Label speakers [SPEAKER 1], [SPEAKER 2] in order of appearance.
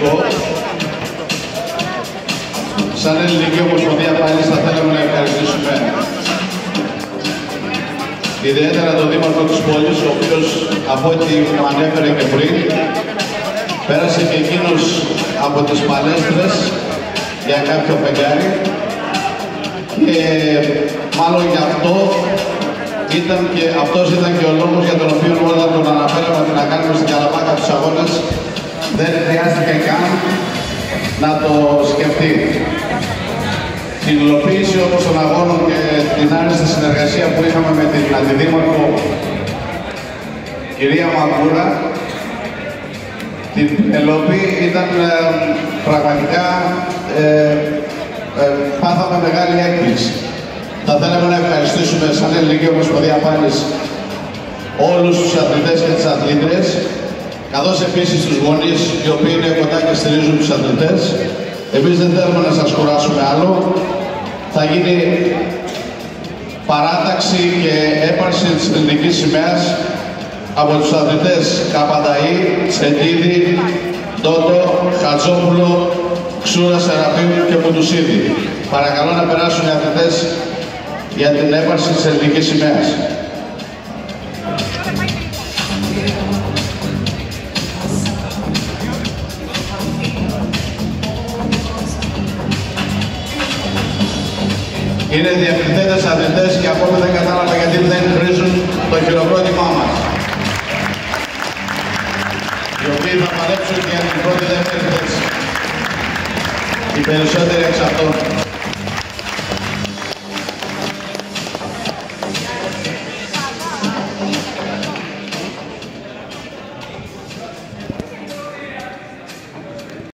[SPEAKER 1] εγώ. Σαν Ελληνική Ομοσπονδία πάλι θα θέλαμε να ευχαριστήσουμε ιδιαίτερα τον Δήμαρχο της πόλης, ο οποίος από ό,τι μου ανέφερε και πριν, πέρασε και εκείνος από τις παλέστρες για κάποιο φεγγάρι και μάλλον γι' αυτό αυτός ήταν και ο λόγος για τον οποίο όταν τον αναφέραμε ότι να κάνουμε στην Καλαμάτα τους αγώνες δεν χρειάστηκε καν να το σκεφτεί. Την υλοποίηση όμως των αγώνων και την άριστη συνεργασία που είχαμε με την Αντιδήμαρχο κυρία Μαγκούρα, την Πελόπη, ήταν πραγματικά πάθαμε μεγάλη έκπληξη. Θα θέλαμε να ευχαριστήσουμε σαν Ελληνική Ομοσπονδία πάλι όλους τους αθλητές και τις αθλήτριες, καθώς επίσης τους γονείς οι οποίοι είναι κοντά και στηρίζουν τους αθλητές. Εμείς δεν θέλουμε να σας κουράσουμε άλλο. Θα γίνει παράταξη και έπαρση της ελληνικής σημαίας από τους αθλητές Καπανταή, Τσεντίδη, Ντότο, Χατζόπουλο, Ξούρα, Σεραπείου και Μουτουσίδη. Παρακαλώ να περάσουν οι αθλητές για την έπαρση της ελληνικής σημαίας. Είναι διευθυντές αθλητές και ακόμη δεν κατάλαβα γιατί δεν χρήζουν το χειροκρότημά μας. Οι οποίοι θα παλέψουν για την πρώτη δεύτερη θέση. Οι περισσότεροι εξ αυτών.